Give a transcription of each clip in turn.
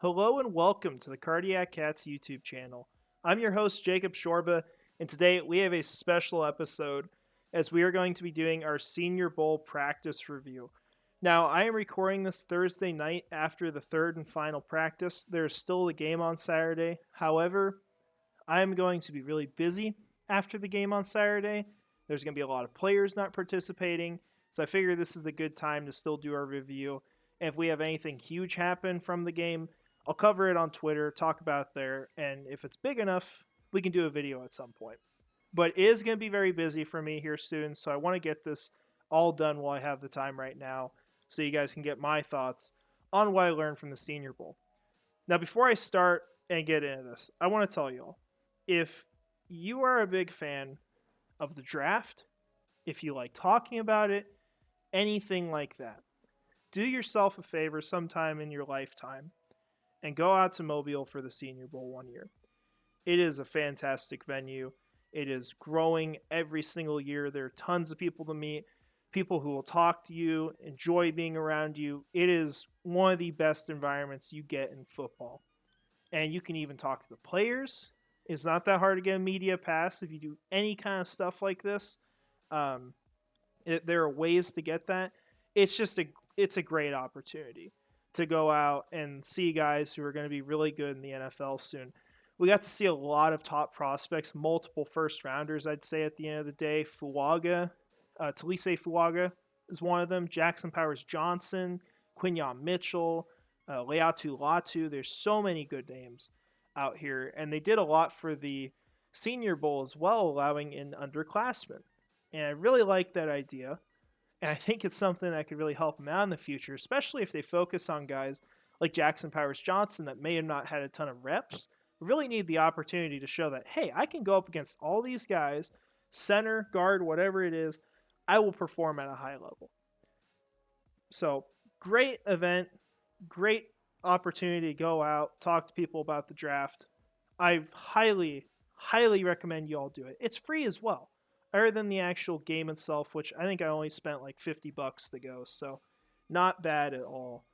Hello and welcome to the Cardiac Cats YouTube channel. I'm your host, Jacob Shorba, and today we have a special episode as we are going to be doing our Senior Bowl practice review. Now, I am recording this Thursday night after the third and final practice. There's still a game on Saturday. However, I am going to be really busy after the game on Saturday. There's going to be a lot of players not participating, so I figure this is a good time to still do our review. And if we have anything huge happen from the game, I'll cover it on Twitter, talk about it there, and if it's big enough, we can do a video at some point. But it is going to be very busy for me here soon, so I want to get this all done while I have the time right now so you guys can get my thoughts on what I learned from the Senior Bowl. Now, before I start and get into this, I want to tell you all, if you are a big fan of the draft, if you like talking about it, anything like that, do yourself a favor sometime in your lifetime and go out to Mobile for the Senior Bowl one year. It is a fantastic venue. It is growing every single year. There are tons of people to meet, people who will talk to you, enjoy being around you. It is one of the best environments you get in football. And you can even talk to the players. It's not that hard to get a media pass if you do any kind of stuff like this. There are ways to get that. It's a great opportunity to go out and see guys who are going to be really good in the NFL soon. We got to see a lot of top prospects, multiple first rounders, I'd say, at the end of the day. Fuaga, Taliese Fuaga is one of them. Jackson Powers-Johnson, Quinyon Mitchell, Leatu Latu. There's so many good names out here. And they did a lot for the Senior Bowl as well, allowing in underclassmen. And I really like that idea. And I think it's something that could really help them out in the future, especially if they focus on guys like Jackson Powers-Johnson that may have not had a ton of reps. Really need the opportunity to show that, hey, I can go up against all these guys, center, guard, whatever it is, I will perform at a high level. So, great event, great opportunity to go out, talk to people about the draft. I highly recommend you all do it. It's free as well, other than the actual game itself, which I think I only spent like $50 to go, so not bad at all.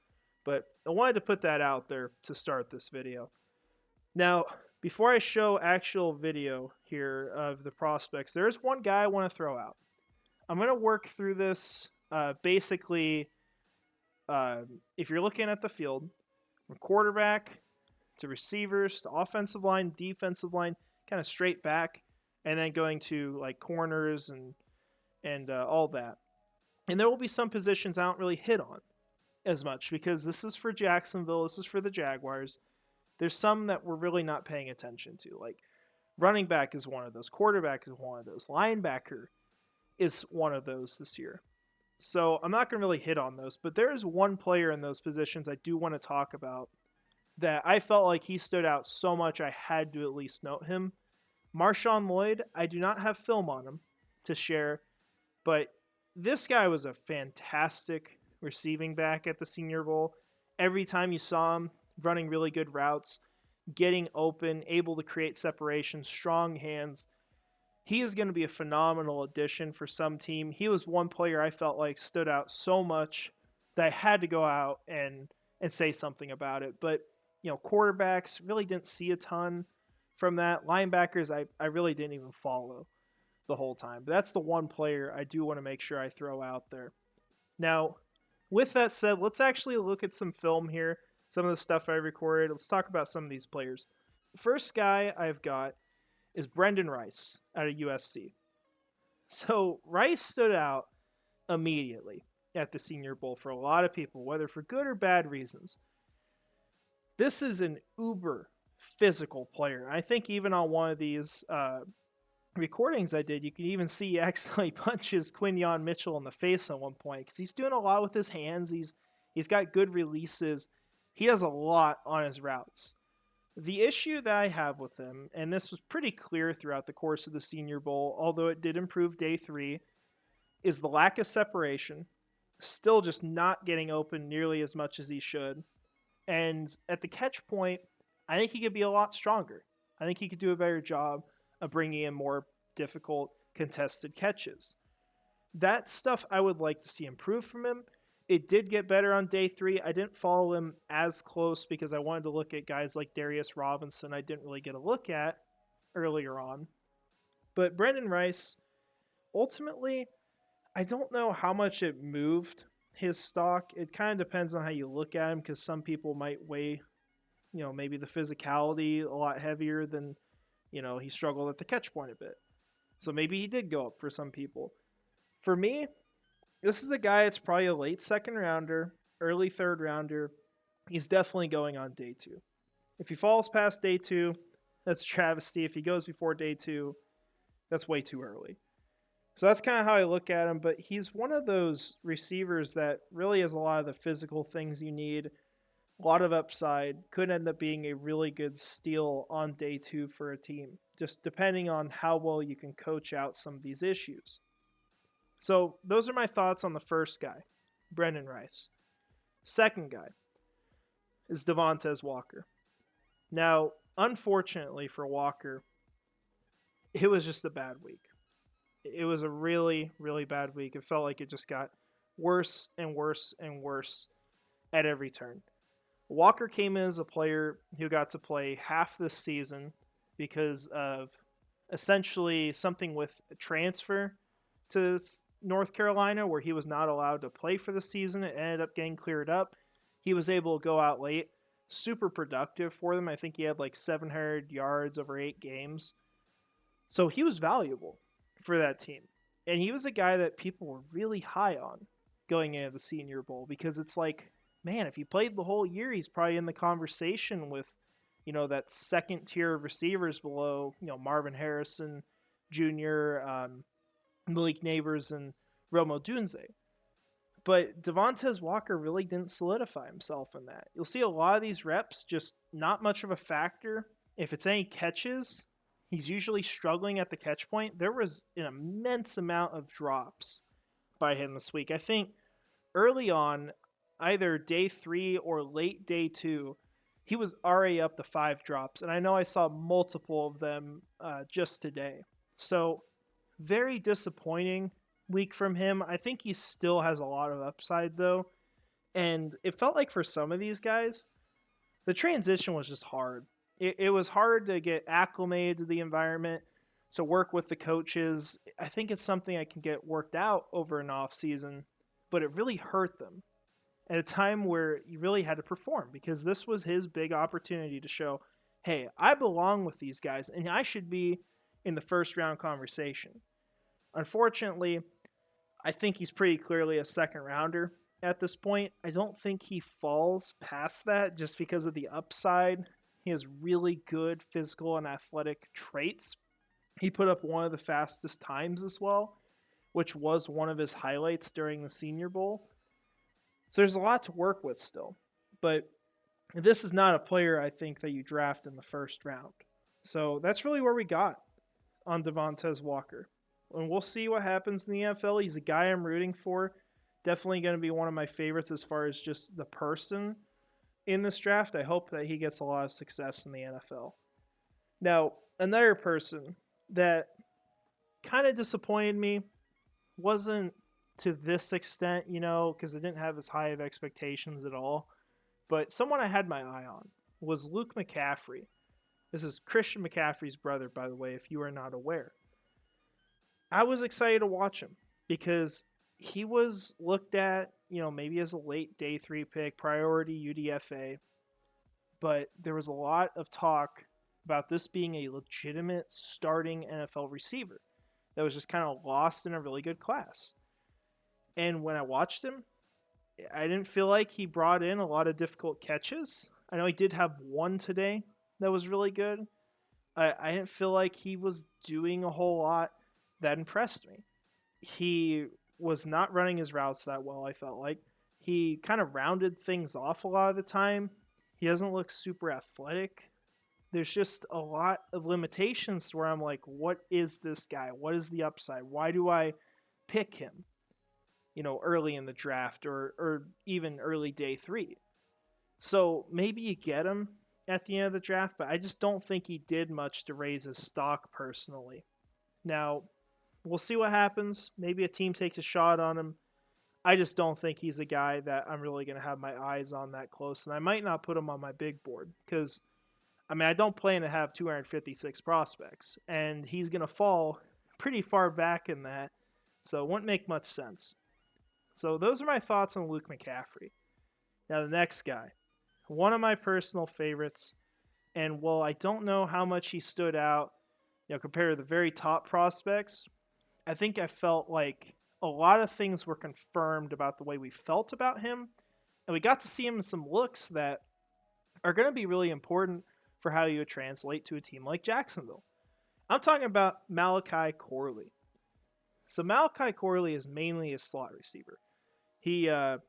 But I wanted to put that out there to start this video. Now, before I show actual video here of the prospects, there is one guy I want to throw out. I'm going to work through this basically, if you're looking at the field, from quarterback to receivers to offensive line, defensive line, kind of straight back, and then going to like corners and all that. And there will be some positions I don't really hit on as much because this is for Jacksonville, this is for the Jaguars. There's some that we're really not paying attention to. Like running back is one of those, quarterback is one of those, linebacker is one of those this year. So I'm not going to really hit on those, but there is one player in those positions I do want to talk about that I felt like he stood out so much I had to at least note him. Marshawn Lloyd, I do not have film on him to share, but this guy was a fantastic receiving back at the Senior Bowl. Every time you saw him running really good routes, getting open, able to create separation, strong hands, he is going to be a phenomenal addition for some team. He was one player I felt like stood out so much that I had to go out and say something about it. But, quarterbacks really didn't see a ton from that. Linebackers, I really didn't even follow the whole time. But that's the one player I do want to make sure I throw out there. Now, with that said, let's actually look at some film here, some of the stuff I recorded. Let's talk about some of these players. First guy I've got is Brenden Rice out of USC. So Rice stood out immediately at the Senior Bowl for a lot of people, whether for good or bad reasons. This is an uber physical player. I think even on one of these recordings I did, you can even see he accidentally punches Quinyon Mitchell in the face at one point because he's doing a lot with his hands. He's got good releases. He does a lot on his routes. The issue that I have with him, and this was pretty clear throughout the course of the Senior Bowl, although it did improve day 3, is the lack of separation. Still just not getting open nearly as much as he should. And at the catch point, I think he could be a lot stronger. I think he could do a better job of bringing in more difficult contested catches. That stuff I would like to see improve from him. It did get better on day 3. I didn't follow him as close because I wanted to look at guys like Darius Robinson I didn't really get a look at earlier on. But Brenden Rice, ultimately, I don't know how much it moved his stock. It kind of depends on how you look at him because some people might weigh, maybe the physicality a lot heavier than, he struggled at the catch point a bit. So maybe he did go up for some people. For me, this is a guy that's probably a late second rounder, early third rounder. He's definitely going on day 2. If he falls past day 2, that's a travesty. If he goes before day 2, that's way too early. So that's kind of how I look at him, but he's one of those receivers that really has a lot of the physical things you need, a lot of upside, could end up being a really good steal on day 2 for a team, just depending on how well you can coach out some of these issues. So those are my thoughts on the first guy, Brenden Rice. Second guy is Devontez Walker. Now, unfortunately for Walker, it was just a bad week. It was a really, really bad week. It felt like it just got worse and worse and worse at every turn. Walker came in as a player who got to play half this season because of essentially something with a transfer to North Carolina where he was not allowed to play for the season. It ended up getting cleared up. He was able to go out late. Super productive for them. I think he had like 700 yards over 8 games. So he was valuable for that team. And he was a guy that people were really high on going into the Senior Bowl because it's like, man, if he played the whole year, he's probably in the conversation with, that second tier of receivers below, Marvin Harrison Jr., Malik Neighbors, and Rome Odunze. But Devontez Walker really didn't solidify himself in that. You'll see a lot of these reps, just not much of a factor. If it's any catches, he's usually struggling at the catch point. There was an immense amount of drops by him this week. I think early on, either day 3 or late day 2, he was already up to 5 drops. And I know I saw multiple of them just today. So very disappointing week from him. I think he still has a lot of upside though. And it felt like for some of these guys, the transition was just hard. It was hard to get acclimated to the environment, to work with the coaches. I think it's something I can get worked out over an off season, but it really hurt them at a time where he really had to perform because this was his big opportunity to show, hey, I belong with these guys and I should be in the first round conversation. Unfortunately, I think he's pretty clearly a second rounder at this point. I don't think he falls past that just because of the upside. He has really good physical and athletic traits. He put up one of the fastest times as well, which was one of his highlights during the Senior Bowl. So there's a lot to work with still. But this is not a player I think that you draft in the first round. So that's really where we got on Devontez Walker. And we'll see what happens in the NFL. He's a guy I'm rooting for. Definitely going to be one of my favorites as far as just the person in this draft. I hope that he gets a lot of success in the NFL. Now, another person that kind of disappointed me wasn't to this extent, because I didn't have as high of expectations at all. But someone I had my eye on was Luke McCaffrey. This is Christian McCaffrey's brother, by the way, if you are not aware. I was excited to watch him because he was looked at, maybe as a late day 3 pick, priority UDFA. But there was a lot of talk about this being a legitimate starting NFL receiver that was just kind of lost in a really good class. And when I watched him, I didn't feel like he brought in a lot of difficult catches. I know he did have one today that was really good. I didn't feel like he was doing a whole lot that impressed me. He was not running his routes that well, I felt like. He kind of rounded things off a lot of the time. He doesn't look super athletic. There's just a lot of limitations to where I'm like, what is this guy? What is the upside? Why do I pick him, early in the draft or even early day 3? So maybe you get him at the end of the draft, but I just don't think he did much to raise his stock personally. Now, we'll see what happens. Maybe a team takes a shot on him. I just don't think he's a guy that I'm really going to have my eyes on that close. And I might not put him on my big board because, I don't plan to have 256 prospects. And he's going to fall pretty far back in that. So it wouldn't make much sense. So those are my thoughts on Luke McCaffrey. Now the next guy, one of my personal favorites. And while I don't know how much he stood out, compared to the very top prospects, I think I felt like a lot of things were confirmed about the way we felt about him. And we got to see him in some looks that are going to be really important for how you would translate to a team like Jacksonville. I'm talking about Malachi Corley. So Malachi Corley is mainly a slot receiver. He, I'm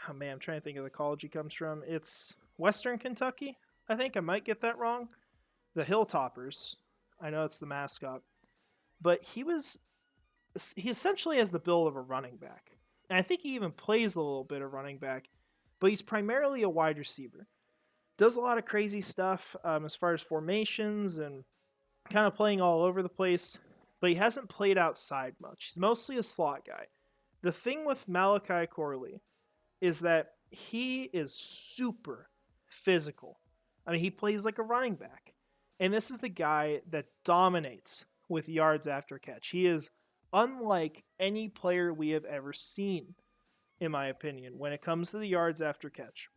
trying to think of the college he comes from. It's Western Kentucky, I think. I might get that wrong. The Hilltoppers. I know it's the mascot. But he essentially has the build of a running back. And I think he even plays a little bit of running back. But he's primarily a wide receiver. Does a lot of crazy stuff as far as formations and kind of playing all over the place. But he hasn't played outside much. He's mostly a slot guy. The thing with Malachi Corley is that he is super physical. He plays like a running back. And this is the guy that dominates with yards after catch. He is unlike any player we have ever seen, in my opinion, when it comes to the yards after catch.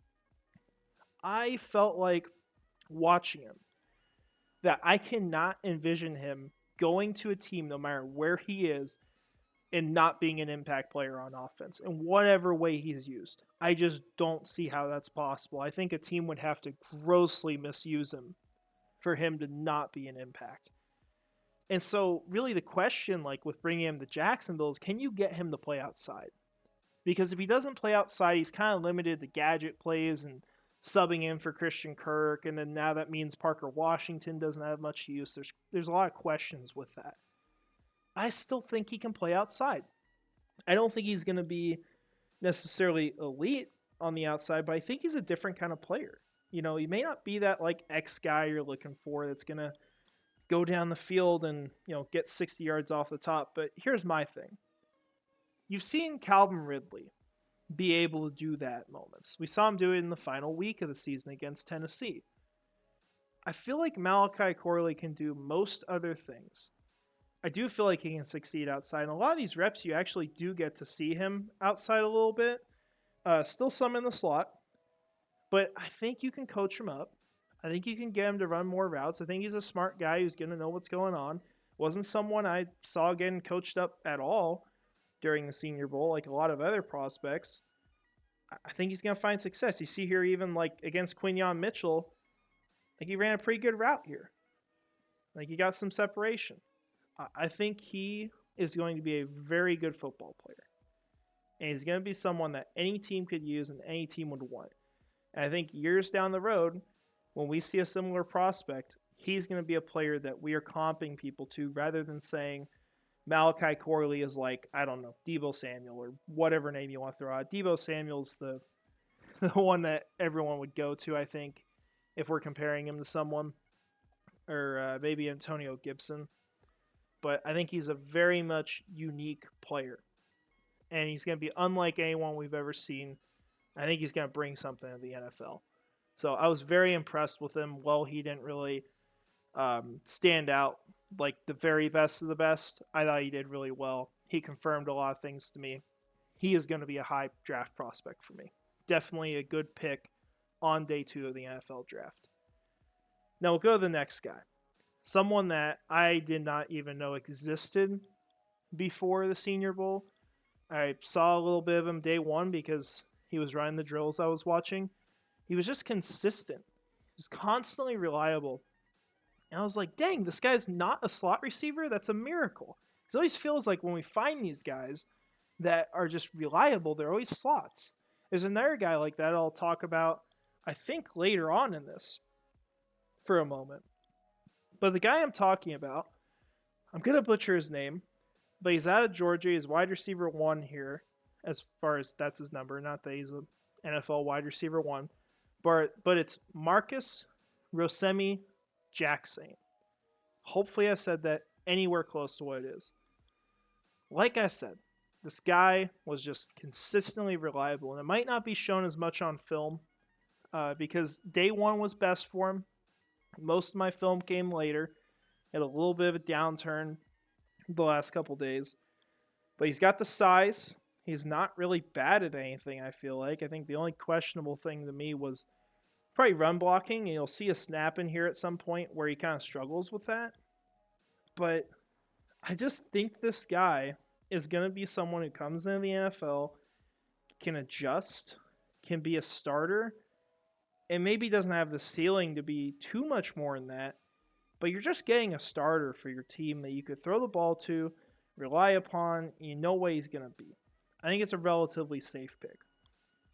I felt like watching him that I cannot envision him going to a team, no matter where he is, and not being an impact player on offense in whatever way he's used. I just don't see how that's possible. I think a team would have to grossly misuse him for him to not be an impact. And so really the question, with bringing him to Jacksonville, is can you get him to play outside? Because if he doesn't play outside, he's kind of limited to gadget plays and subbing in for Christian Kirk. And then now that means Parker Washington doesn't have much use. There's a lot of questions with that. I still think he can play outside. I don't think he's going to be necessarily elite on the outside, but I think he's a different kind of player. He may not be that X guy you're looking for that's going to go down the field and, get 60 yards off the top. But here's my thing. You've seen Calvin Ridley be able to do that at moments. We saw him do it in the final week of the season against Tennessee. I feel like Malachi Corley can do most other things. I do feel like he can succeed outside. And a lot of these reps, you actually do get to see him outside a little bit. Still some in the slot. But I think you can coach him up. I think you can get him to run more routes. I think he's a smart guy who's going to know what's going on. Wasn't someone I saw getting coached up at all during the Senior Bowl, like a lot of other prospects. I think he's going to find success. You see here even against Quinyon Mitchell, he ran a pretty good route here. He got some separation. I think he is going to be a very good football player. And he's going to be someone that any team could use and any team would want. And I think years down the road, when we see a similar prospect, he's going to be a player that we are comping people to rather than saying Malachi Corley is Deebo Samuel or whatever name you want to throw out. Deebo Samuel's the one that everyone would go to, I think, if we're comparing him to someone. Or maybe Antonio Gibson. But I think he's a very much unique player. And he's going to be unlike anyone we've ever seen. I think he's going to bring something to the NFL. So I was very impressed with him. While he didn't really stand out like the very best of the best, I thought he did really well. He confirmed a lot of things to me. He is going to be a high draft prospect for me. Definitely a good pick on day 2 of the NFL draft. Now we'll go to the next guy. Someone that I did not even know existed before the Senior Bowl. I saw a little bit of him day 1 because he was running the drills I was watching. He was just consistent. He was constantly reliable. And I was like, dang, this guy's not a slot receiver? That's a miracle. It always feels like when we find these guys that are just reliable, they're always slots. There's another guy like that I'll talk about, I think, later on in this for a moment. But the guy I'm talking about, I'm going to butcher his name, but he's out of Georgia. He's wide receiver 1 here, as far as that's his number. Not that he's an NFL wide receiver 1. But it's Marcus Rosemy-Jacksaint. Hopefully I said that anywhere close to what it is. Like I said, This guy was just consistently reliable, and it might not be shown as much on film because day one was best for him. Most of my film came later. Had a little bit of a downturn the last couple days. But he's got the size. He's not really bad at anything, I feel like. I think the only questionable thing to me was probably run blocking. And you'll see a snap in here at some point where he kind of struggles with that. But I just think this guy is going to be someone who comes into the NFL, can adjust, can be a starter, and maybe doesn't have the ceiling to be too much more than that. But you're just getting a starter for your team that you could throw the ball to, rely upon, you know what he's going to be. I think it's a relatively safe pick.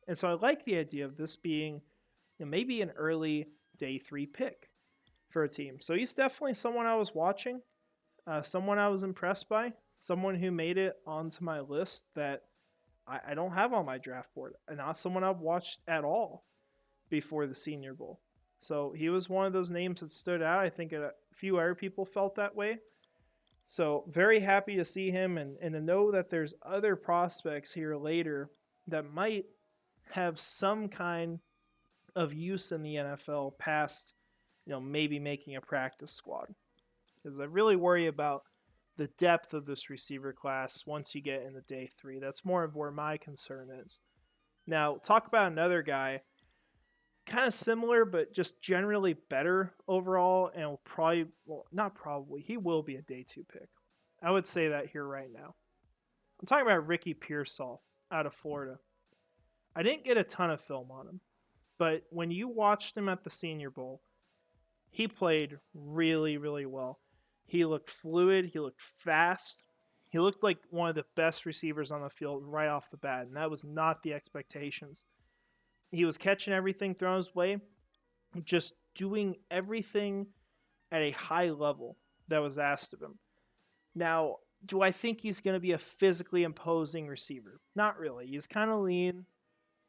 And so I like the idea of this being maybe an early day 3 pick for a team. So he's definitely someone I was watching, someone I was impressed by, someone who made it onto my list that I don't have on my draft board, and not someone I've watched at all before the Senior Bowl. So he was one of those names that stood out. I think a few other people felt that way. So very happy to see him and to know that there's other prospects here later that might have some kind of use in the NFL past, maybe making a practice squad. Because I really worry about the depth of this receiver class once you get into day 3. That's more of where my concern is. Now, talk about another guy, kind of similar, but just generally better overall, and will probably, not probably, he will be a day 2 pick. I would say that here right now. I'm talking about Ricky Pearsall out of Florida. I didn't get a ton of film on him, but when you watched him at the Senior Bowl, he played really, really well. He looked fluid. He looked fast. He looked like one of the best receivers on the field right off the bat, and that was not the expectations. He was catching everything thrown his way, just doing everything at a high level that was asked of him. Now, do I think he's going to be a physically imposing receiver? Not really. He's kind of lean.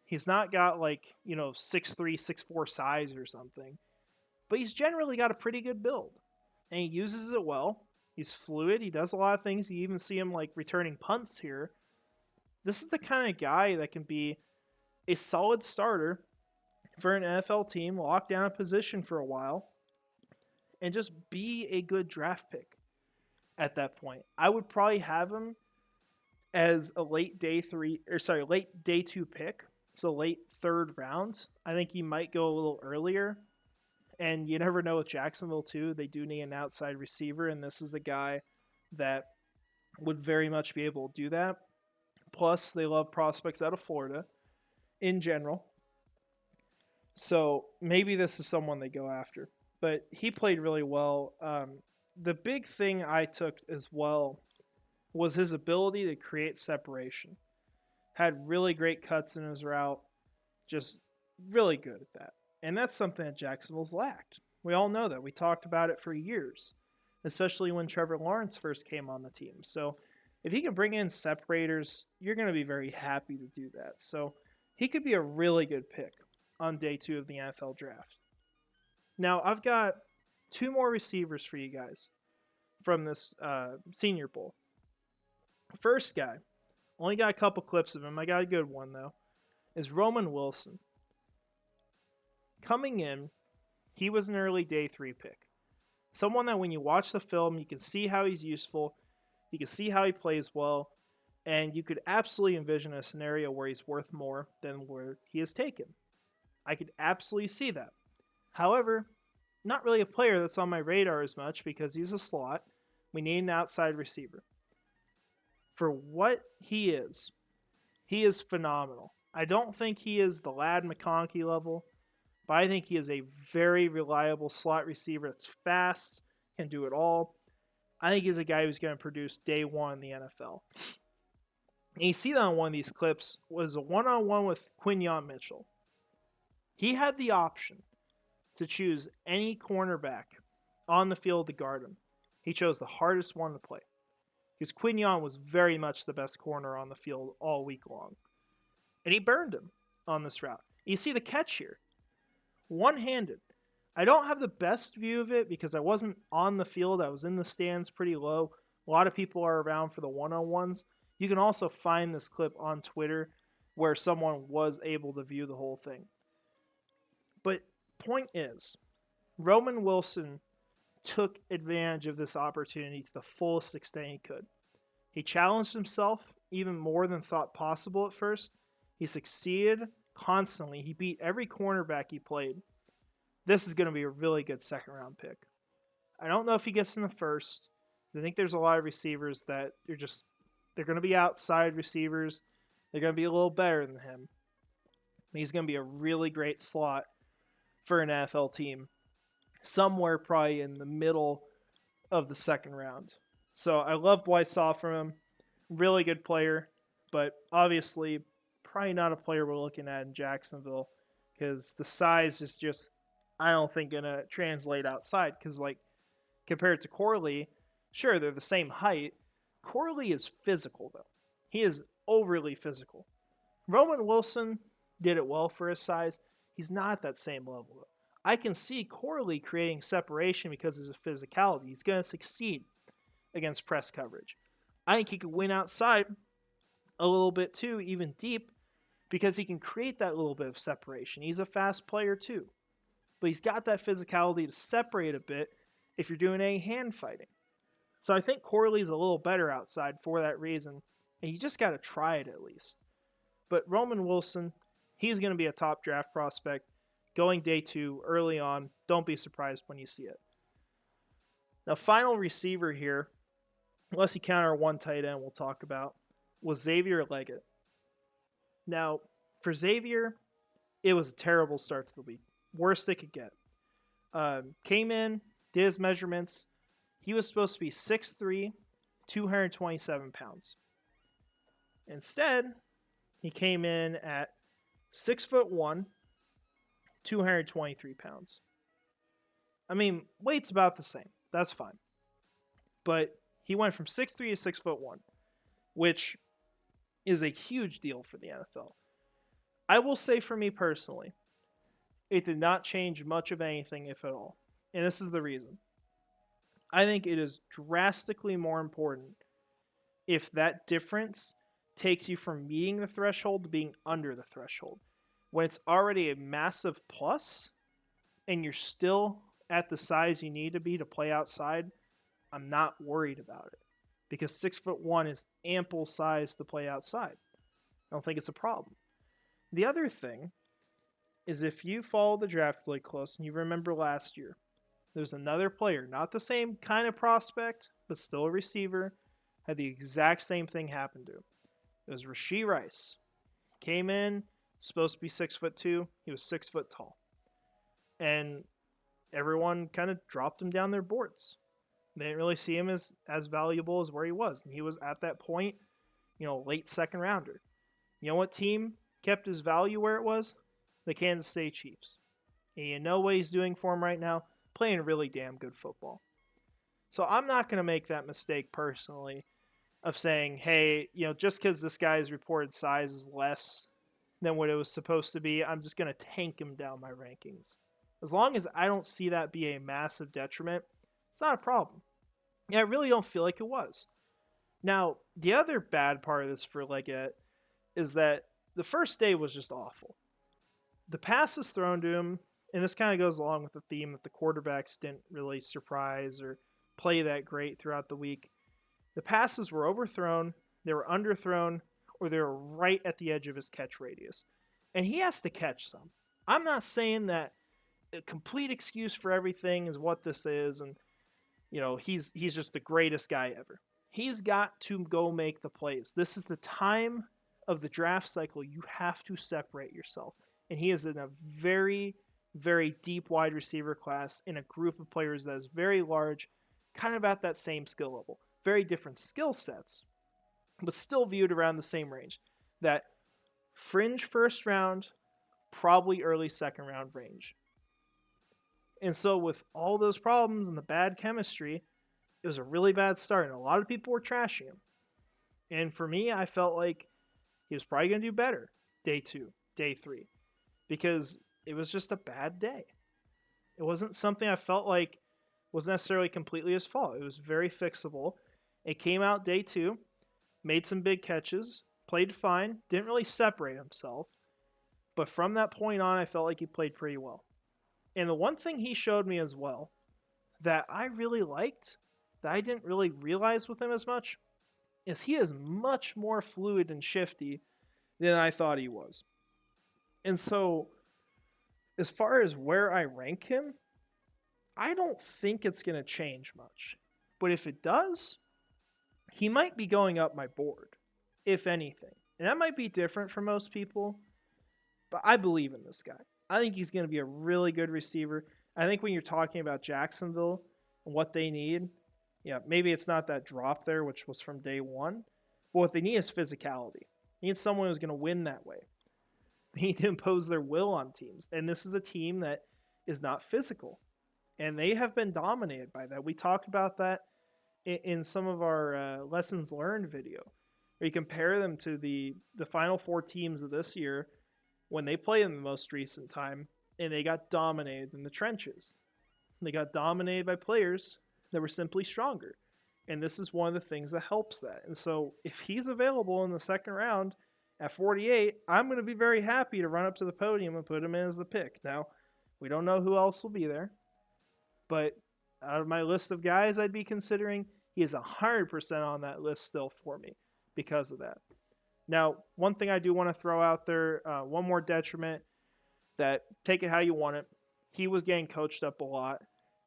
He's not got 6'3", 6'4" size or something. But he's generally got a pretty good build. And he uses it well. He's fluid. He does a lot of things. You even see him returning punts here. This is the kind of guy that can be a solid starter for an NFL team, lock down a position for a while, and just be a good draft pick at that point. I would probably have him as a late day 2 pick, so late 3rd round. I think he might go a little earlier. And you never know with Jacksonville, too. They do need an outside receiver, and this is a guy that would very much be able to do that. Plus, they love prospects out of Florida in general. So maybe this is someone they go after. But he played really well. The big thing I took as well was his ability to create separation. Had really great cuts in his route. Just really good at that. And that's something that Jacksonville's lacked. We all know that. We talked about it for years, especially when Trevor Lawrence first came on the team. So if he can bring in separators, you're going to be very happy to do that. So he could be a really good pick on day 2 of the NFL draft. Now, I've got 2 more receivers for you guys from this Senior Bowl. First guy, only got a couple clips of him. I got a good one, though, is Roman Wilson. Coming in, he was an early day 3 pick. Someone that when you watch the film, you can see how he's useful, you can see how he plays well, and you could absolutely envision a scenario where he's worth more than where he is taken. I could absolutely see that. However, not really a player that's on my radar as much because he's a slot. We need an outside receiver. For what he is phenomenal. I don't think he is the Ladd McConkey level, but I think he is a very reliable slot receiver that's fast, can do it all. I think he's a guy who's going to produce day 1 in the NFL. And you see that on one of these clips was a one-on-one with Quinyon Mitchell. He had the option to choose any cornerback on the field to guard him. He chose the hardest one to play because Quinyon was very much the best corner on the field all week long. And he burned him on this route. You see the catch here. One-handed. I don't have the best view of it because I wasn't on the field. I was in the stands pretty low. A lot of people are around for the one-on-ones. You can also find this clip on Twitter where someone was able to view the whole thing. But point is, Roman Wilson took advantage of this opportunity to the fullest extent he could. He challenged himself even more than thought possible at first. He succeeded constantly. He beat every cornerback he played. This is going to be a really good second round pick. I don't know if he gets in the first. I think there's a lot of receivers that they're going to be outside receivers. They're going to be a little better than him. He's going to be a really great slot for an NFL team, somewhere probably in the middle of the second round. So I loved what I saw from him. Really good player, but obviously probably not a player we're looking at in Jacksonville because the size is just, I don't think, going to translate outside because, like, compared to Corley, sure, they're the same height. Corley is physical, though. He is overly physical. Roman Wilson did it well for his size. He's not at that same level, though. I can see Corley creating separation because of his physicality. He's going to succeed against press coverage. I think he could win outside a little bit too, even deep, because he can create that little bit of separation. He's a fast player too. But he's got that physicality to separate a bit if you're doing any hand fighting. So I think Corley's a little better outside for that reason, and you just got to try it at least. But Roman Wilson, he's going to be a top draft prospect going day 2 early on. Don't be surprised when you see it. Now, final receiver here, unless you count our one tight end we'll talk about, was Xavier Legette. Now, for Xavier, it was a terrible start to the week. Worst it could get. Came in, did his measurements. He was supposed to be 6'3", 227 pounds. Instead, he came in at 6'1", 223 pounds. I mean, weight's about the same. That's fine. But he went from 6'3" to 6'1", which is a huge deal for the NFL. I will say for me personally, it did not change much of anything, if at all. And this is the reason. I think it is drastically more important if that difference takes you from meeting the threshold to being under the threshold. When it's already a massive plus and you're still at the size you need to be to play outside, I'm not worried about it. Because 6'1" is ample size to play outside. I don't think it's a problem. The other thing is if you follow the draft really close and you remember last year, there's another player, not the same kind of prospect, but still a receiver, had the exact same thing happen to him. It was Rosemy Rice. Came in, supposed to be 6'2". He was 6 foot tall. And everyone kind of dropped him down their boards. They didn't really see him as valuable as where he was. And he was at that point, late second rounder. You know what team kept his value where it was? The Kansas City Chiefs. And you know what he's doing for him right now? Playing really damn good football. So I'm not going to make that mistake personally of saying, hey, just because this guy's reported size is less than what it was supposed to be, I'm just going to tank him down my rankings. As long as I don't see that be a massive detriment, it's not a problem. Yeah, I really don't feel like it was. Now, the other bad part of this for Legette is that the first day was just awful. The passes thrown to him, and this kind of goes along with the theme that the quarterbacks didn't really surprise or play that great throughout the week. The passes were overthrown, they were underthrown, or they were right at the edge of his catch radius. And he has to catch some. I'm not saying that a complete excuse for everything is what this is, and he's just the greatest guy ever. He's got to go make the plays. This is the time of the draft cycle. You have to separate yourself. And he is in a very, very deep wide receiver class in a group of players that is very large, kind of at that same skill level. Very different skill sets, but still viewed around the same range. That fringe first round, probably early second round range. And so with all those problems and the bad chemistry, it was a really bad start. And a lot of people were trashing him. And for me, I felt like he was probably going to do better day 2, day 3. Because it was just a bad day. It wasn't something I felt like was necessarily completely his fault. It was very fixable. It came out day 2. made some big catches, played fine, didn't really separate himself. But from that point on, I felt like he played pretty well. And the one thing he showed me as well that I really liked, that I didn't really realize with him as much, is he is much more fluid and shifty than I thought he was. And so, as far as where I rank him, I don't think it's going to change much. But if it does, he might be going up my board, if anything. And that might be different for most people, but I believe in this guy. I think he's going to be a really good receiver. I think when you're talking about Jacksonville and what they need, yeah, maybe it's not that drop there, which was from day one, but what they need is physicality. They need someone who's going to win that way. They need to impose their will on teams. And this is a team that is not physical. And they have been dominated by that. We talked about that in some of our lessons learned video, where you compare them to the final four teams of this year when they played in the most recent time, and they got dominated in the trenches. They got dominated by players that were simply stronger. And this is one of the things that helps that. And so if he's available in the second round at 48, I'm going to be very happy to run up to the podium and put him in as the pick. Now, we don't know who else will be there, but out of my list of guys I'd be considering, he is 100% on that list still for me because of that. Now, one thing I do want to throw out there, one more detriment, that take it how you want it. He was getting coached up a lot.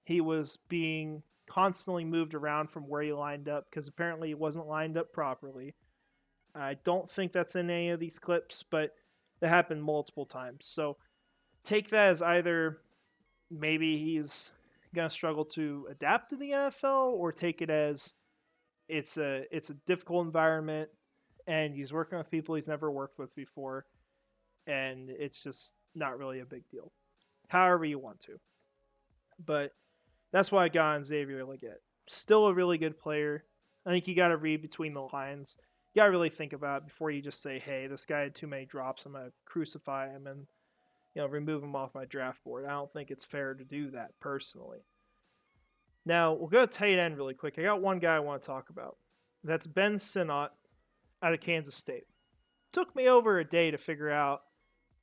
He was being constantly moved around from where he lined up because apparently he wasn't lined up properly. I don't think that's in any of these clips, but that happened multiple times. So take that as either maybe he's going to struggle to adapt to the NFL, or take it as it's a difficult environment and he's working with people he's never worked with before, and it's just not really a big deal. However you want to. But that's why I got on Xavier Legette. Still a really good player. I think you got to read between the lines. You got to really think about it before you just say, hey, this guy had too many drops, I'm going to crucify him and remove him off my draft board. I don't think it's fair to do that personally. Now, we'll go to tight end really quick. I got one guy I want to talk about. That's Ben Sinnott out of Kansas State. Took me over a day to figure out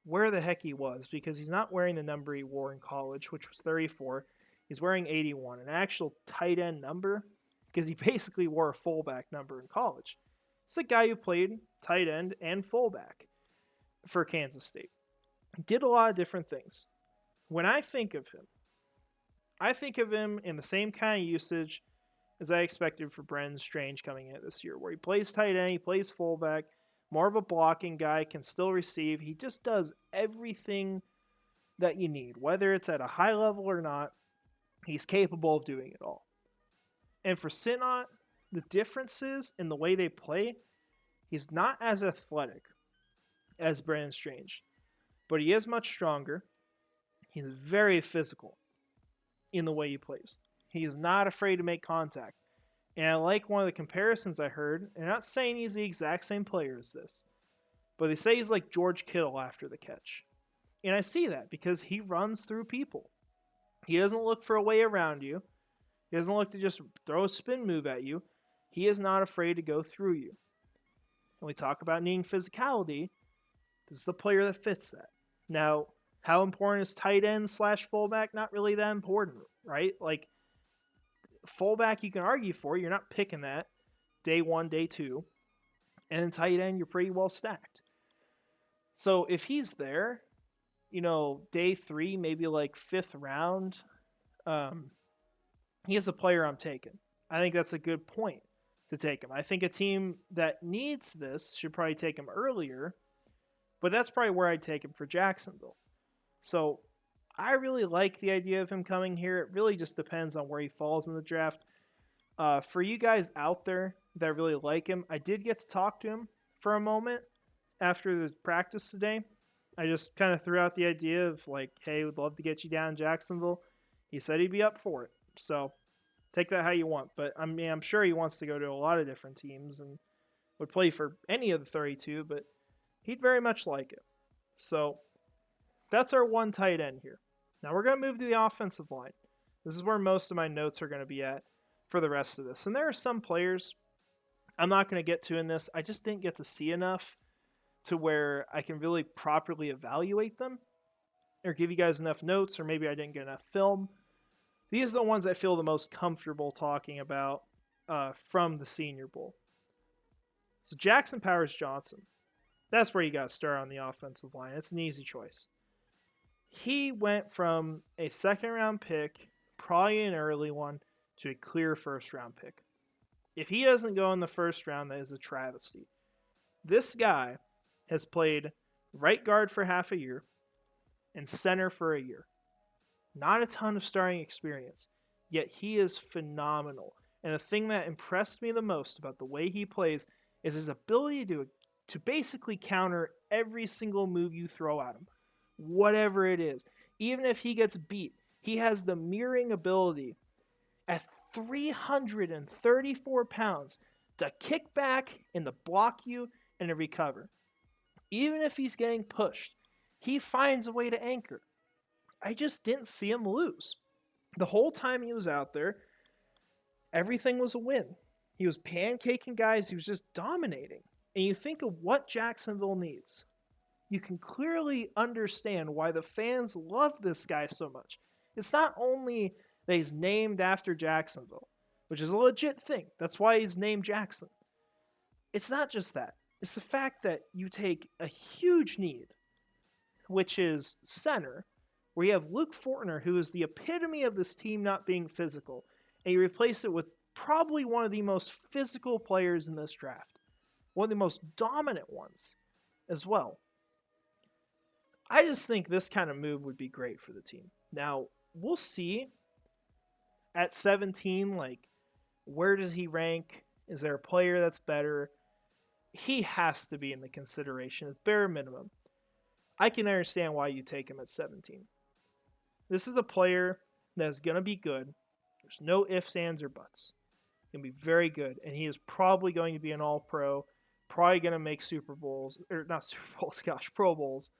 where the heck he was, because he's not wearing the number he wore in college, which was 34. He's wearing 81, an actual tight end number, because he basically wore a fullback number in college. It's a guy who played tight end and fullback for Kansas State. Did a lot of different things. When I think of him in the same kind of usage as I expected for Brendan Strange coming in this year, where he plays tight end, he plays fullback, more of a blocking guy, can still receive. He just does everything that you need, whether it's at a high level or not. He's capable of doing it all. And for Sinnott, the differences in the way they play, he's not as athletic as Brendan Strange, but he is much stronger. He's very physical in the way he plays. He is not afraid to make contact. And I like one of the comparisons I heard. And I'm not saying he's the exact same player as this, but they say he's like George Kittle after the catch. And I see that because he runs through people. He doesn't look for a way around you. He doesn't look to just throw a spin move at you. He is not afraid to go through you. When we talk about needing physicality, this is the player that fits that. Now, how important is tight end / fullback? Not really that important, right? Like, fullback you can argue for. You're not picking that day one, day two. And then tight end, you're pretty well stacked. So if he's there, day three, maybe like 5th round, he is a player I'm taking. I think that's a good point to take him. I think a team that needs this should probably take him earlier, but that's probably where I'd take him for Jacksonville. So I really like the idea of him coming here. It really just depends on where he falls in the draft. For you guys out there that really like him, I did get to talk to him for a moment after the practice today. I just kind of threw out the idea of like, hey, would love to get you down in Jacksonville. He said he'd be up for it. So take that how you want. But I mean, I'm sure he wants to go to a lot of different teams and would play for any of the 32, but he'd very much like it. So that's our one tight end here. Now we're going to move to the offensive line. This is where most of my notes are going to be at for the rest of this. And there are some players I'm not going to get to in this. I just didn't get to see enough to where I can really properly evaluate them or give you guys enough notes, or maybe I didn't get enough film. These are the ones I feel the most comfortable talking about from the Senior Bowl. So Jackson Powers-Johnson, that's where you got to start on the offensive line. It's an easy choice. He went from a second-round pick, probably an early one, to a clear first-round pick. If he doesn't go in the first round, that is a travesty. This guy has played right guard for half a year and center for a year. Not a ton of starting experience, yet he is phenomenal. And the thing that impressed me the most about the way he plays is his ability to basically counter every single move you throw at him, whatever it is. Even if he gets beat, he has the mirroring ability at 334 pounds to kick back and to block you and to recover. Even if he's getting pushed, he finds a way to anchor. I just didn't see him lose. The whole time he was out there, everything was a win. He was pancaking guys. He was just dominating. And you think of what Jacksonville needs. You can clearly understand why the fans love this guy so much. It's not only that he's named after Jacksonville, which is a legit thing. That's why he's named Jackson. It's not just that. It's the fact that you take a huge need, which is center, where you have Luke Fortner, who is the epitome of this team not being physical, and you replace it with probably one of the most physical players in this draft. One of the most dominant ones as well. I just think this kind of move would be great for the team. Now, we'll see at 17, like, where does he rank? Is there a player that's better? He has to be in the consideration at bare minimum. I can understand why you take him at 17. This is a player that's going to be good. There's no ifs, ands, or buts. He's going to be very good, and he is probably going to be an all-pro, probably going to make Super Bowls, or not Super Bowls, gosh, Pro Bowls.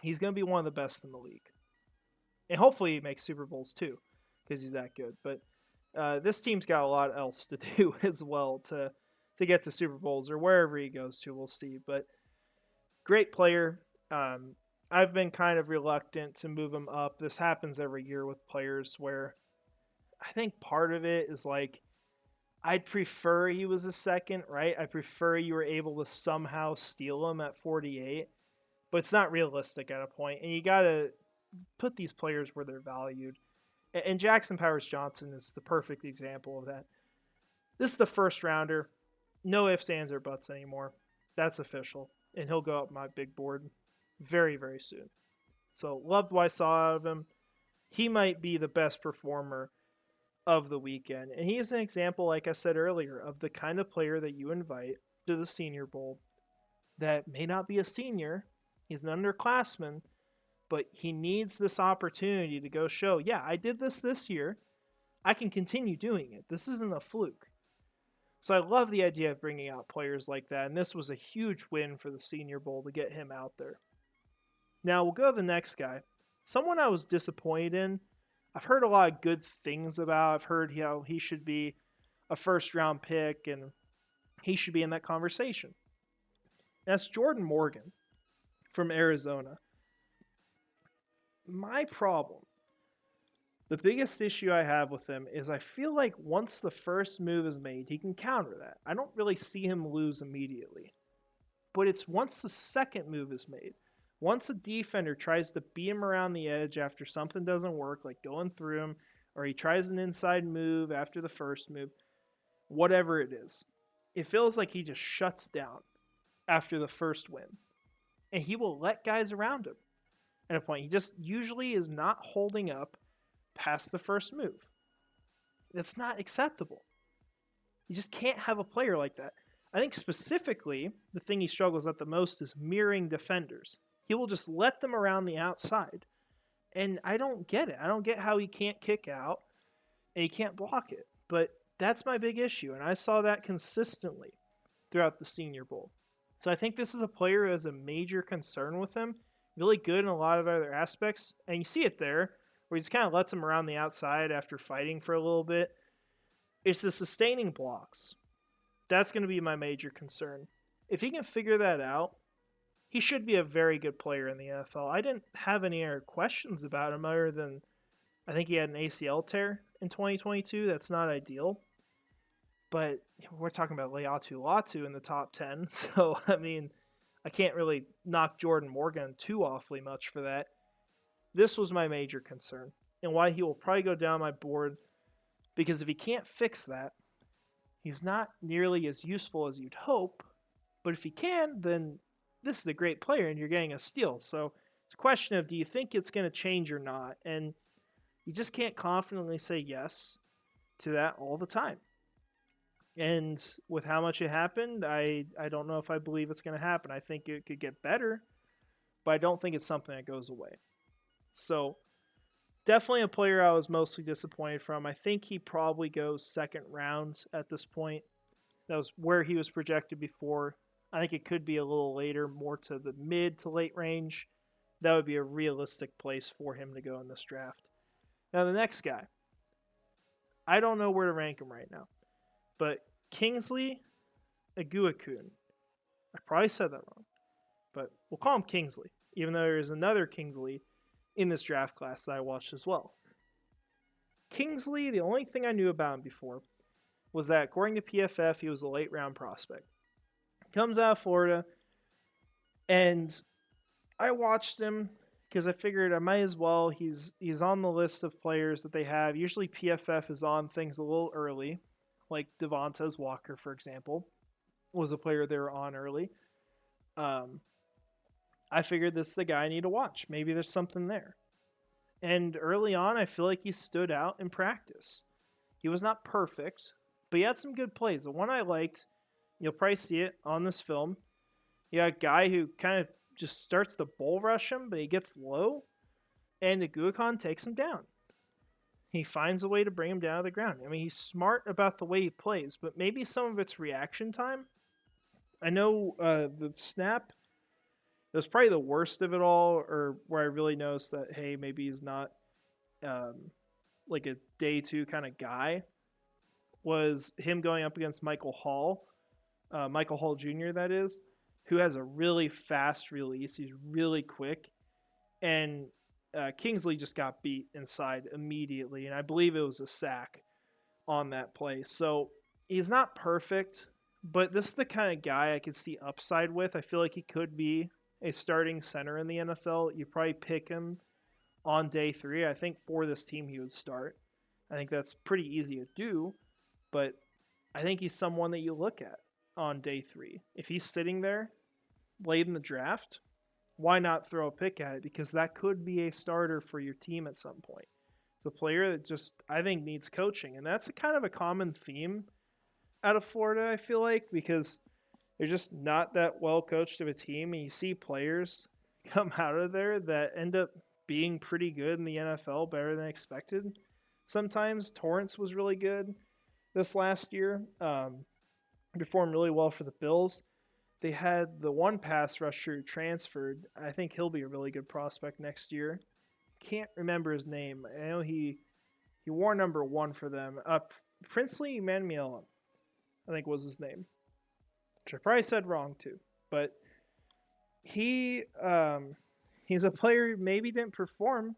He's going to be one of the best in the league. And hopefully he makes Super Bowls too, because he's that good. But this team's got a lot else to do as well to get to Super Bowls or wherever he goes to. We'll see. But great player. I've been kind of reluctant to move him up. This happens every year with players where I think part of it is like, I'd prefer he was a second, right? I prefer you were able to somehow steal him at 48. But it's not realistic at a point, and you got to put these players where they're valued. And Jackson Powers-Johnson is the perfect example of that. This is the first rounder. No ifs, ands, or buts anymore. That's official, and he'll go up my big board very, very soon. So loved what I saw out of him. He might be the best performer of the weekend, and he is an example, like I said earlier, of the kind of player that you invite to the Senior Bowl that may not be a senior. He's an underclassman, but he needs this opportunity to go show, yeah, I did this year. I can continue doing it. This isn't a fluke. So I love the idea of bringing out players like that, and this was a huge win for the Senior Bowl to get him out there. Now we'll go to the next guy. Someone I was disappointed in. I've heard a lot of good things about. I've heard how he should be a first-round pick, and he should be in that conversation. That's Jordan Morgan from Arizona. My problem, the biggest issue I have with him is I feel like once the first move is made, he can counter that. I don't really see him lose immediately. But it's once the second move is made, once a defender tries to beat him around the edge after something doesn't work, like going through him, or he tries an inside move after the first move, whatever it is, it feels like he just shuts down after the first win. And he will let guys around him at a point. He just usually is not holding up past the first move. That's not acceptable. You just can't have a player like that. I think specifically, the thing he struggles at the most is mirroring defenders. He will just let them around the outside. And I don't get it. I don't get how he can't kick out and he can't block it. But that's my big issue. And I saw that consistently throughout the Senior Bowl. So I think this is a player who has a major concern with him. Really good in a lot of other aspects. And you see it there, where he just kind of lets him around the outside after fighting for a little bit. It's the sustaining blocks. That's going to be my major concern. If he can figure that out, he should be a very good player in the NFL. I didn't have any other questions about him other than I think he had an ACL tear in 2022. That's not ideal. But we're talking about Laiatu Latu in the top 10. So, I mean, I can't really knock Jordan Morgan too awfully much for that. This was my major concern and why he will probably go down my board, because if he can't fix that, he's not nearly as useful as you'd hope. But if he can, then this is a great player and you're getting a steal. So it's a question of, do you think it's going to change or not? And you just can't confidently say yes to that all the time. And with how much it happened, I don't know if I believe it's going to happen. I think it could get better, but I don't think it's something that goes away. So definitely a player I was mostly disappointed from. I think he probably goes second round at this point. That was where he was projected before. I think it could be a little later, more to the mid to late range. That would be a realistic place for him to go in this draft. Now the next guy, I don't know where to rank him right now, but Kingsley Eguakun. I probably said that wrong, but we'll call him Kingsley, even though there's another Kingsley in this draft class that I watched as well. Kingsley, the only thing I knew about him before was that according to PFF, he was a late round prospect. Comes out of Florida, and I watched him because I figured I might as well. He's on the list of players that they have. Usually PFF is on things a little early, like Devontez Walker, for example, was a player they were on early. I figured this is the guy I need to watch. Maybe there's something there. And early on, I feel like he stood out in practice. He was not perfect, but he had some good plays. The one I liked, you'll probably see it on this film. You got a guy who kind of just starts to bull rush him, but he gets low, and Eguakun takes him down. He finds a way to bring him down to the ground. I mean, he's smart about the way he plays, but maybe some of it's reaction time. I know the snap, it was probably the worst of it all, or where I really noticed that, hey, maybe he's not like a day two kind of guy, was him going up against Michael Hall Jr., that is, who has a really fast release. He's really quick. And Kingsley just got beat inside immediately, and I believe it was a sack on that play. So he's not perfect, but this is the kind of guy I could see upside with. I feel like he could be a starting center in the NFL. You probably pick him on day 3. I think for this team he would start. I think that's pretty easy to do, but I think he's someone that you look at on day 3. If he's sitting there late in the draft, why not throw a pick at it? Because that could be a starter for your team at some point. It's a player that just, I think, needs coaching. And that's a kind of a common theme out of Florida, I feel like, because they're just not that well coached of a team. And you see players come out of there that end up being pretty good in the NFL, better than expected. Sometimes Torrance was really good this last year. Performed really well for the Bills. They had the one pass rusher who transferred. I think he'll be a really good prospect next year. Can't remember his name. I know he wore number 1 for them. Princely Emmanuel, I think was his name. Which I probably said wrong too. But he's a player who maybe didn't perform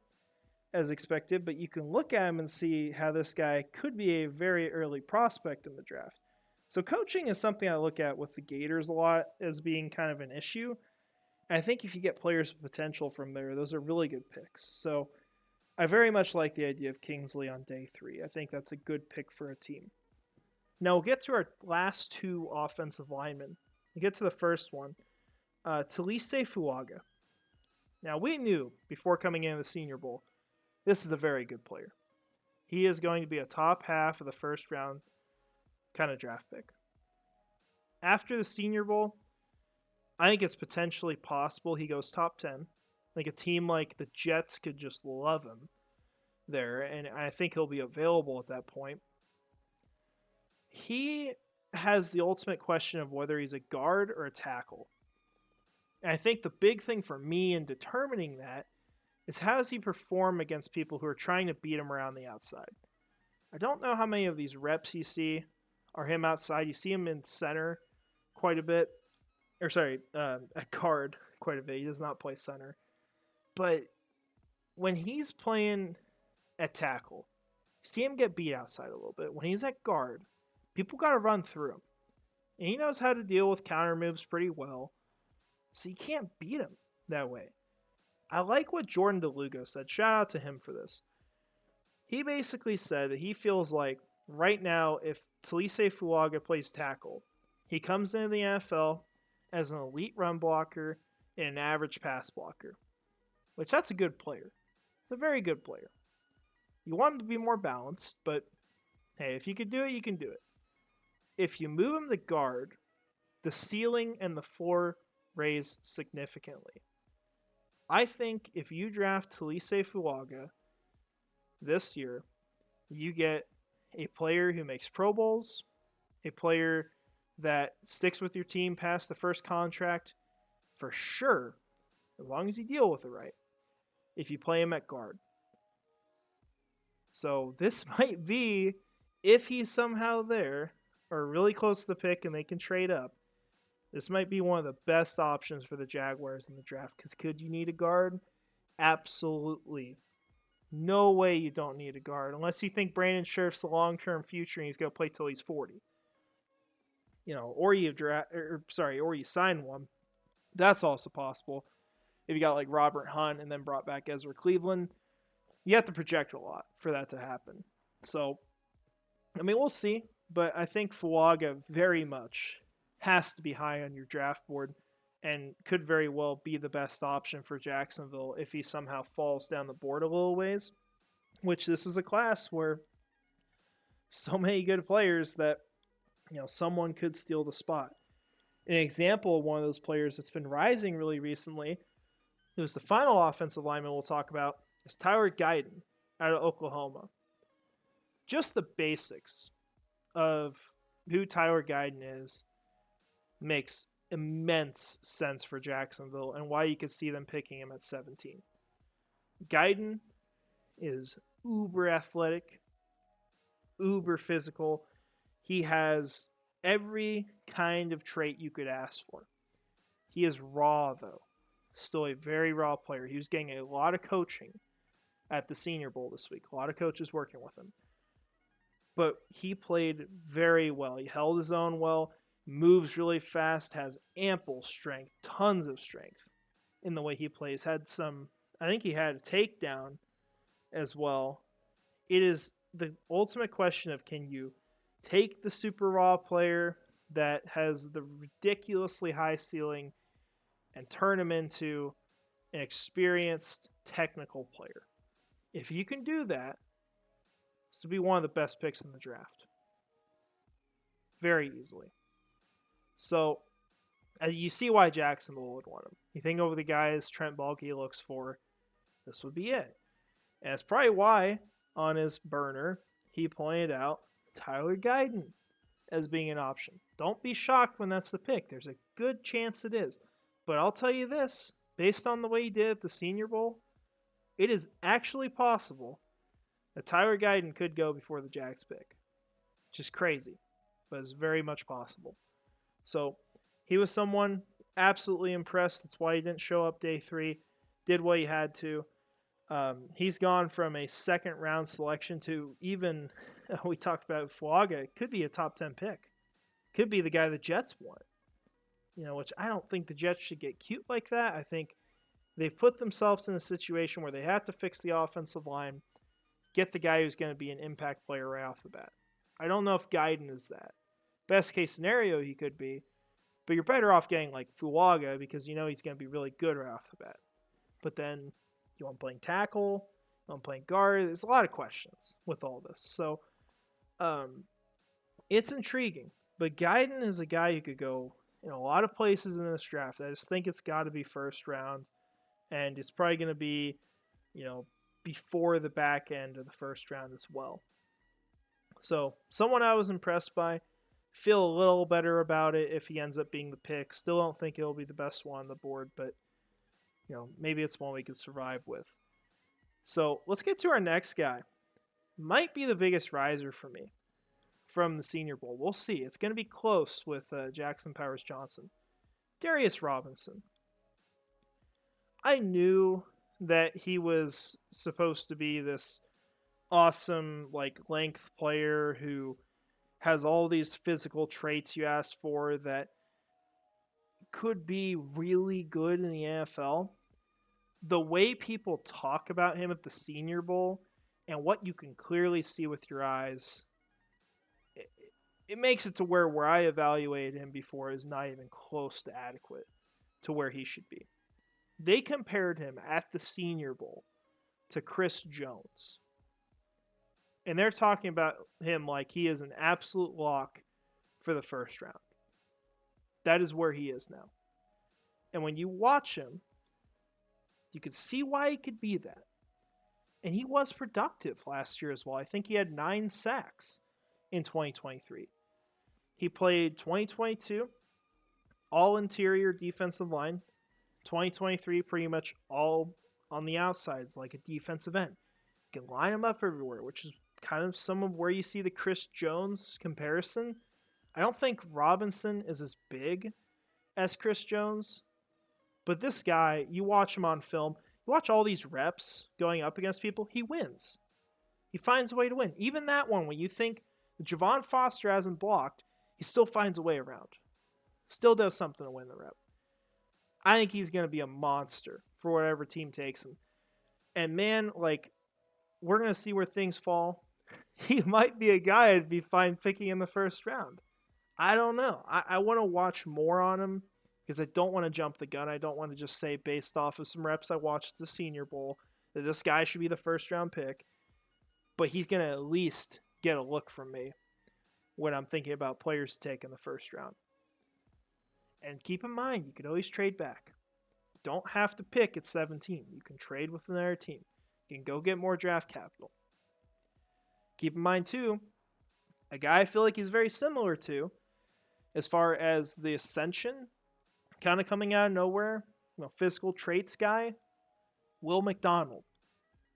as expected, but you can look at him and see how this guy could be a very early prospect in the draft. So coaching is something I look at with the Gators a lot as being kind of an issue. And I think if you get players with potential from there, those are really good picks. So I very much like the idea of Kingsley on day 3. I think that's a good pick for a team. Now we'll get to our last 2 offensive linemen. We'll get to the first one, Taliese Fuaga. Now we knew before coming into the Senior Bowl, this is a very good player. He is going to be a top half of the first round kind of draft pick. After the Senior Bowl, I think it's potentially possible he goes top 10. Like a team like the Jets could just love him there, and I think he'll be available at that point. He has the ultimate question of whether he's a guard or a tackle. And I think the big thing for me in determining that is how does he perform against people who are trying to beat him around the outside. I don't know how many of these reps you see are him outside. You see him in center quite a bit. Or sorry, at guard quite a bit. He does not play center. But when he's playing at tackle, see him get beat outside a little bit. When he's at guard, people got to run through him. And he knows how to deal with counter moves pretty well. So you can't beat him that way. I like what Jordan DeLugo said. Shout out to him for this. He basically said that he feels like right now, if Taliese Fuaga plays tackle, he comes into the NFL as an elite run blocker and an average pass blocker, which that's a good player. It's a very good player. You want him to be more balanced, but hey, if you could do it, you can do it. If you move him to guard, the ceiling and the floor raise significantly. I think if you draft Taliese Fuaga this year, you get a player who makes Pro Bowls, a player that sticks with your team past the first contract for sure, as long as you deal with it right, if you play him at guard. So this might be, if he's somehow there, or really close to the pick and they can trade up, this might be one of the best options for the Jaguars in the draft. Because could you need a guard? Absolutely. No way you don't need a guard. Unless you think Brandon Scherff's the long-term future and he's going to play till he's 40. Or you sign one. That's also possible. If you got like Robert Hunt and then brought back Ezra Cleveland, you have to project a lot for that to happen. So, we'll see. But I think Fuaga very much has to be high on your draft board and could very well be the best option for Jacksonville if he somehow falls down the board a little ways, which this is a class where so many good players that, someone could steal the spot. An example of one of those players that's been rising really recently, who's the final offensive lineman we'll talk about, is Tyler Guyton out of Oklahoma. Just the basics of who Tyler Guyton is makes immense sense for Jacksonville and why you could see them picking him at 17. Guyton is uber athletic, uber physical. He has every kind of trait you could ask for. He is raw, though. Still a very raw player. He was getting a lot of coaching at the Senior Bowl this week. A lot of coaches working with him. But he played very well. He held his own well, moves really fast, has ample strength, tons of strength in the way he plays. I think he had a takedown as well. It is the ultimate question of, can you take the super raw player that has the ridiculously high ceiling and turn him into an experienced technical player? If you can do that, this would be one of the best picks in the draft. Very easily. So, you see why Jacksonville would want him. You think over the guys Trent Baalke looks for, this would be it. And it's probably why, on his burner, he pointed out Tyler Guyton as being an option. Don't be shocked when that's the pick. There's a good chance it is. But I'll tell you this, based on the way he did at the Senior Bowl, it is actually possible that Tyler Guyton could go before the Jags pick. Which is crazy, but it's very much possible. So he was someone absolutely impressed. That's why he didn't show up day 3. Did what he had to. He's gone from a second-round selection to even, we talked about Fuaga, it could be a top 10 pick. Could be the guy the Jets want. Which I don't think the Jets should get cute like that. I think they've put themselves in a situation where they have to fix the offensive line, get the guy who's going to be an impact player right off the bat. I don't know if Guyton is that. Best case scenario, he could be. But you're better off getting like Fuaga because he's going to be really good right off the bat. But then you want playing tackle, you want playing guard. There's a lot of questions with all this. So it's intriguing. But Guyton is a guy who could go in a lot of places in this draft. I just think it's got to be first round. And it's probably going to be, before the back end of the first round as well. So someone I was impressed by. Feel a little better about it if he ends up being the pick. Still don't think it'll be the best one on the board, but maybe it's one we could survive with. So let's get to our next guy. Might be the biggest riser for me. from the Senior Bowl. We'll see. It's going to be close with Jackson Powers Johnson. Darius Robinson. I knew that he was supposed to be this awesome length player who has all these physical traits you asked for that could be really good in the NFL. The way people talk about him at the Senior Bowl and what you can clearly see with your eyes, it makes it to where I evaluated him before is not even close to adequate to where he should be. They compared him at the Senior Bowl to Chris Jones. And they're talking about him like he is an absolute lock for the first round. That is where he is now. And when you watch him, you can see why he could be that. And he was productive last year as well. I think he had 9 sacks in 2023. He played 2022 all interior defensive line. 2023 pretty much all on the outsides like a defensive end. You can line him up everywhere, which is kind of some of where you see the Chris Jones comparison. I don't think Robinson is as big as Chris Jones, but this guy, you watch him on film, you watch all these reps going up against people, he wins. He finds a way to win. Even that one, when you think Javon Foster hasn't blocked, he still finds a way around. Still does something to win the rep. I think he's going to be a monster for whatever team takes him. And man, we're going to see where things fall. He might be a guy I'd be fine picking in the first round. I don't know. I want to watch more on him because I don't want to jump the gun. I don't want to just say based off of some reps I watched at the Senior Bowl that this guy should be the first round pick. But he's going to at least get a look from me when I'm thinking about players to take in the first round. And keep in mind, you can always trade back. You don't have to pick at 17. You can trade with another team. You can go get more draft capital. Keep in mind, too, a guy I feel like he's very similar to, as far as the ascension, kind of coming out of nowhere, physical traits guy, Will McDonald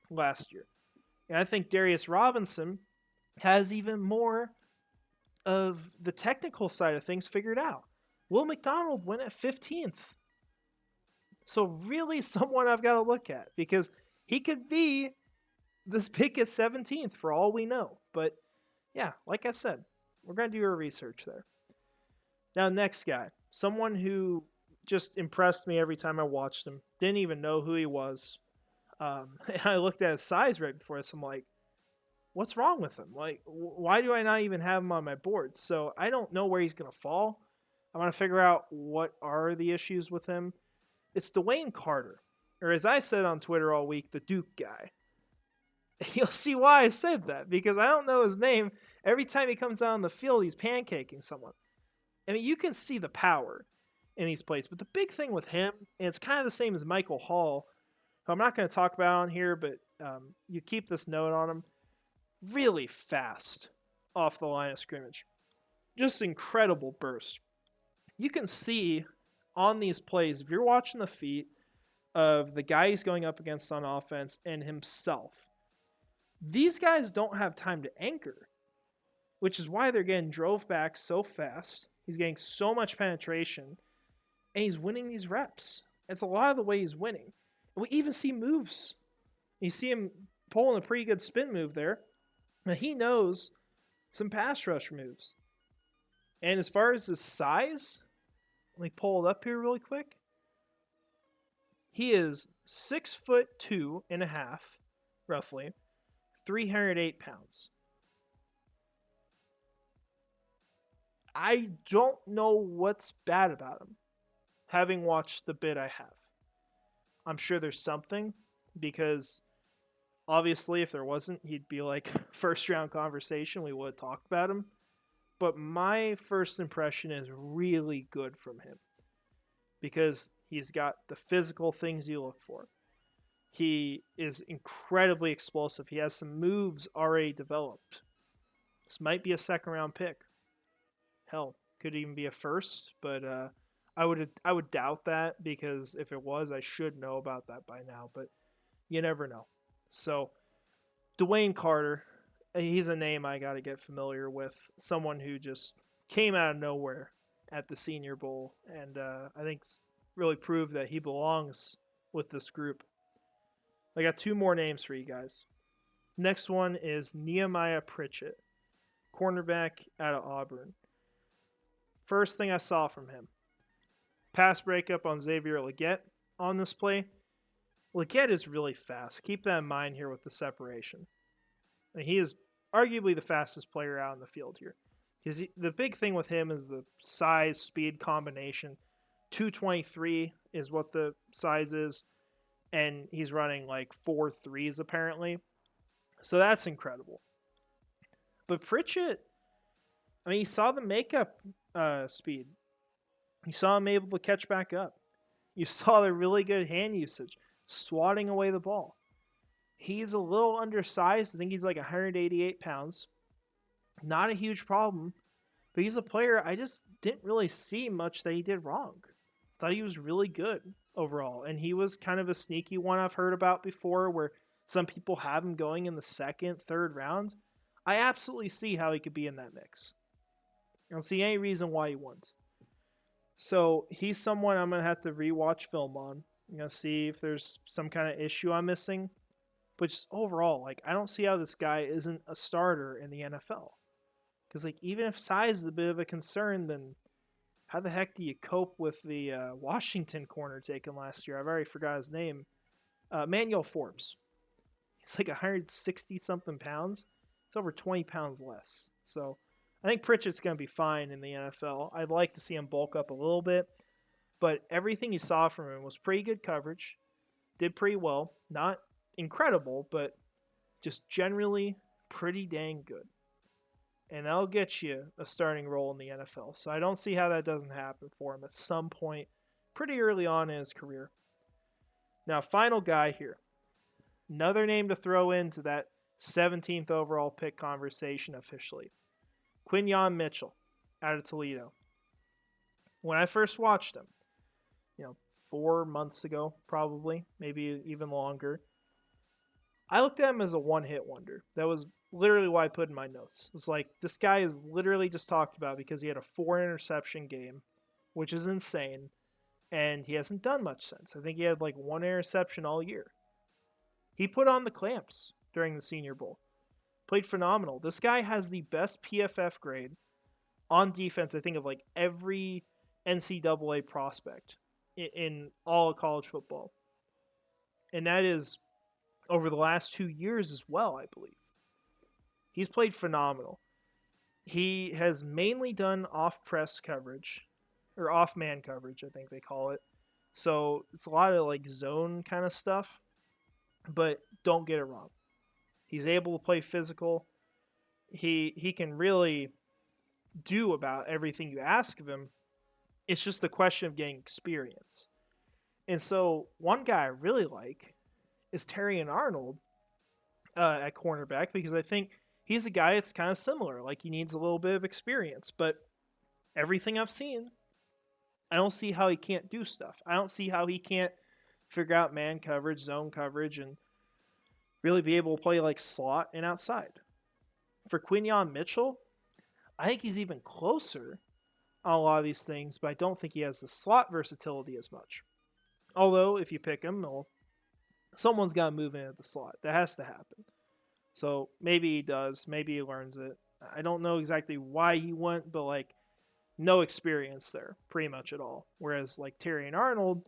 last year. And I think Darius Robinson has even more of the technical side of things figured out. Will McDonald went at 15th. So really someone I've got to look at because he could be this pick at 17th for all we know. But yeah, like I said, we're going to do our research there. Now, next guy, someone who just impressed me every time I watched him. Didn't even know who he was. I looked at his size right before this. I'm like, what's wrong with him? Why do I not even have him on my board? So I don't know where he's going to fall. I want to figure out what are the issues with him. It's DeWayne Carter, or as I said on Twitter all week, the Duke guy. You'll see why I said that, because I don't know his name. Every time he comes out on the field, he's pancaking someone. I mean, you can see the power in these plays, but the big thing with him, and it's kind of the same as Michael Hall, who I'm not going to talk about on here, but you keep this note on him. Really fast off the line of scrimmage. Just incredible burst. You can see on these plays, if you're watching the feet of the guy he's going up against on offense and himself, these guys don't have time to anchor, which is why they're getting drove back so fast. He's getting so much penetration, and he's winning these reps. It's a lot of the way he's winning. And we even see moves. You see him pulling a pretty good spin move there. And he knows some pass rush moves. And as far as his size, let me pull it up here really quick. He is 6'2.5", roughly, 308 pounds. I don't know what's bad about him, having watched the bit I have. I'm sure there's something, because obviously if there wasn't, he'd be like first round conversation. We would have talked about him. But my first impression is really good from him, because he's got the physical things you look for. He is incredibly explosive. He has some moves already developed. This might be a second round pick. Hell, could even be a first, but I would doubt that, because if it was, I should know about that by now, but you never know. So DeWayne Carter, he's a name I got to get familiar with. Someone who just came out of nowhere at the Senior Bowl, and I think really proved that he belongs with this group. I got two more names for you guys. Next one is Nehemiah Pritchett, cornerback out of Auburn. First thing I saw from him, pass breakup on Xavier Legette on this play. Legette is really fast. Keep that in mind here with the separation. And he is arguably the fastest player out in the field here. Because the big thing with him is the size speed combination. 223 is what the size is, and he's running like 4.3s apparently. So that's incredible. But Pritchett, I mean, you saw the makeup speed. You saw him able to catch back up. You saw the really good hand usage, swatting away the ball. He's a little undersized. I think he's like 188 pounds. Not a huge problem, but he's a player I just didn't really see much that he did wrong. Thought he was really good overall, and he was kind of a sneaky one I've heard about before where some people have him going in the second, third round. I absolutely see how he could be in that mix. I don't see any reason why he wouldn't. So he's someone I'm going to have to rewatch film on. I'm going to see if there's some kind of issue I'm missing. But just overall, like, I don't see how this guy isn't a starter in the NFL. Because, like, even if size is a bit of a concern, then how the heck do you cope with the Washington corner taken last year? I've already forgot his name. Manuel Forbes. He's like 160-something pounds. It's over 20 pounds less. So I think Pritchett's going to be fine in the NFL. I'd like to see him bulk up a little bit. But everything you saw from him was pretty good coverage. Did pretty well. Not incredible, but just generally pretty dang good. And that'll get you a starting role in the NFL. So I don't see how that doesn't happen for him at some point pretty early on in his career. Now, final guy here. Another name to throw into that 17th overall pick conversation officially. Quinyon Mitchell out of Toledo. When I first watched him, 4 months ago, probably, maybe even longer, I looked at him as a one-hit wonder. That was literally what I put in my notes. It was like, this guy is literally just talked about because he had a 4-interception game, which is insane, and he hasn't done much since. I think he had like 1 interception all year. He put on the clamps during the Senior Bowl. Played phenomenal. This guy has the best PFF grade on defense, I think, of like every NCAA prospect in all of college football. And that is over the last 2 years as well, I believe. He's played phenomenal. He has mainly done off-press coverage, or off-man coverage, I think they call it. So it's a lot of like zone kind of stuff. But don't get it wrong. He's able to play physical. He can really do about everything you ask of him. It's just a question of getting experience. And so one guy I really like is Terrion Arnold at cornerback, because I think he's a guy that's kind of similar. Like, he needs a little bit of experience. But everything I've seen, I don't see how he can't do stuff. I don't see how he can't figure out man coverage, zone coverage, and really be able to play like slot and outside. For Quinyon Mitchell, I think he's even closer on a lot of these things, but I don't think he has the slot versatility as much. Although, if you pick him, someone's got to move in at the slot. That has to happen. So maybe he does. Maybe he learns it. I don't know exactly why he went, but like, no experience there pretty much at all. Whereas like Terrion Arnold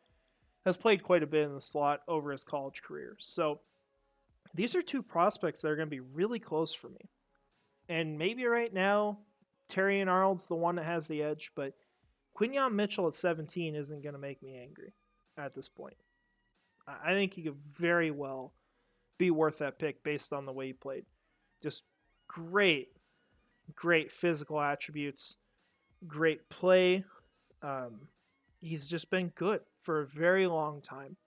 has played quite a bit in the slot over his college career. So these are two prospects that are going to be really close for me. And maybe right now, Terrion Arnold's the one that has the edge, but Quinyon Mitchell at 17 isn't going to make me angry at this point. I think he could very well be worth that pick based on the way he played. Just great physical attributes, great play. He's just been good for a very long time.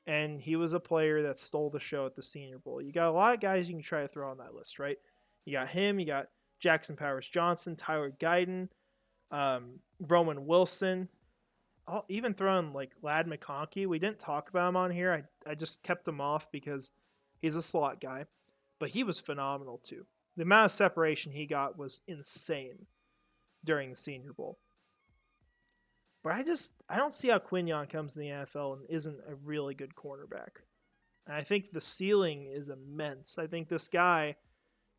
And he was a player that stole the show at the Senior Bowl. You got a lot of guys you can try to throw on that list, right? You got him, you got Jackson Powers Johnson, Tyler Guyton, Roman Wilson, even throwing like Ladd McConkey. We didn't talk about him on here. I just kept him off because he's a slot guy. But he was phenomenal too. The amount of separation he got was insane during the Senior Bowl. But I don't see how Quinyon comes in the NFL and isn't a really good cornerback. And I think the ceiling is immense. I think this guy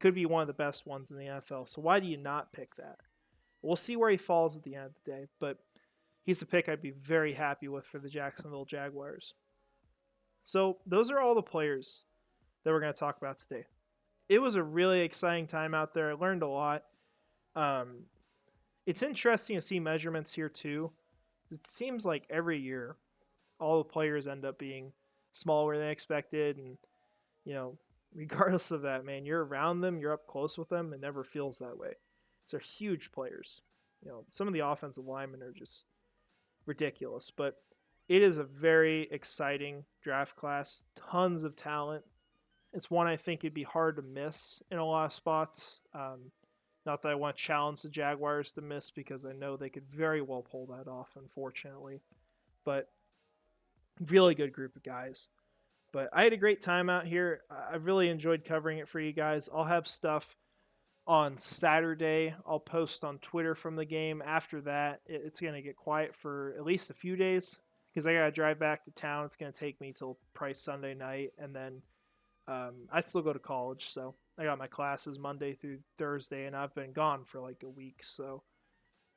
could be one of the best ones in the NFL. So why do you not pick that? We'll see where he falls at the end of the day, but he's the pick I'd be very happy with for the Jacksonville Jaguars. So those are all the players that we're going to talk about today. It was a really exciting time out there. I learned a lot. It's interesting to see measurements here too. It seems like every year all the players end up being smaller than expected, and regardless of that, man, you're around them, you're up close with them, it never feels that way. They're huge players. Some of the offensive linemen are just ridiculous, but it is a very exciting draft class. Tons of talent. It's one I think it'd be hard to miss in a lot of spots. Not that I want to challenge the Jaguars to miss, because I know they could very well pull that off, unfortunately. But really good group of guys. But I had a great time out here. I've really enjoyed covering it for you guys. I'll have stuff on Saturday. I'll post on Twitter from the game. After that, it's going to get quiet for at least a few days, because I got to drive back to town. It's going to take me till probably Sunday night, and then I still go to college, so I got my classes Monday through Thursday, and I've been gone for like a week. So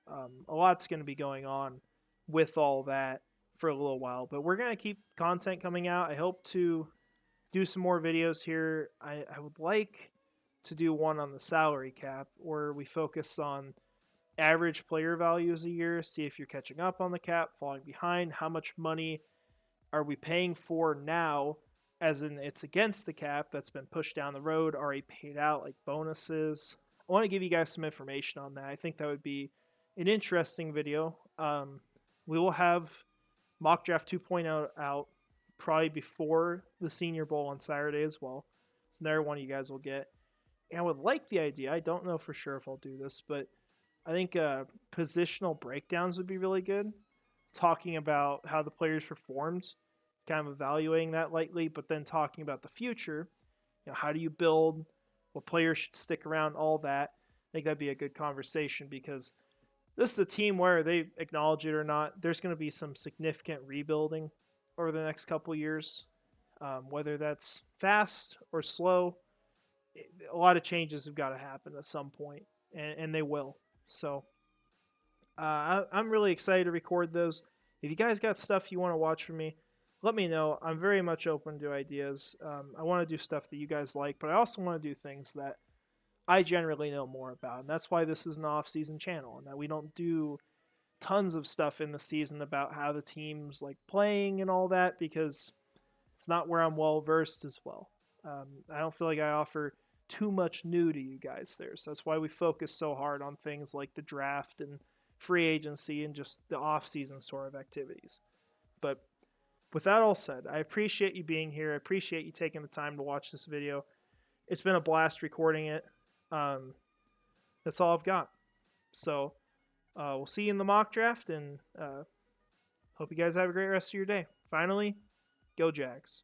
a lot's going to be going on with all that for a little while. But we're going to keep content coming out. I hope to do some more videos here. I would like to do one on the salary cap, where we focus on average player values a year, see if you're catching up on the cap, falling behind, how much money are we paying for now, as in it's against the cap that's been pushed down the road, already paid out, like bonuses. I want to give you guys some information on that. I think that would be an interesting video. We will have Mock Draft 2.0 out probably before the Senior Bowl on Saturday as well. It's another one you guys will get. And I would like the idea. I don't know for sure if I'll do this, but I think positional breakdowns would be really good. Talking about how the players performed, kind of evaluating that lightly, but then talking about the future. How do you build? What players should stick around? All that. I think that'd be a good conversation, because this is a team where, they acknowledge it or not, there's going to be some significant rebuilding over the next couple years. Whether that's fast or slow, a lot of changes have got to happen at some point, and they will. So I'm really excited to record those. If you guys got stuff you want to watch from me, let me know. I'm very much open to ideas. I want to do stuff that you guys like, but I also want to do things that I generally know more about. And that's why this is an off-season channel, and that we don't do tons of stuff in the season about how the team's like playing and all that, because it's not where I'm well-versed as well. I don't feel like I offer too much new to you guys there. So that's why we focus so hard on things like the draft and free agency and just the off-season sort of activities. But with that all said, I appreciate you being here. I appreciate you taking the time to watch this video. It's been a blast recording it. That's all I've got. So we'll see you in the mock draft, and hope you guys have a great rest of your day. Finally, go Jags.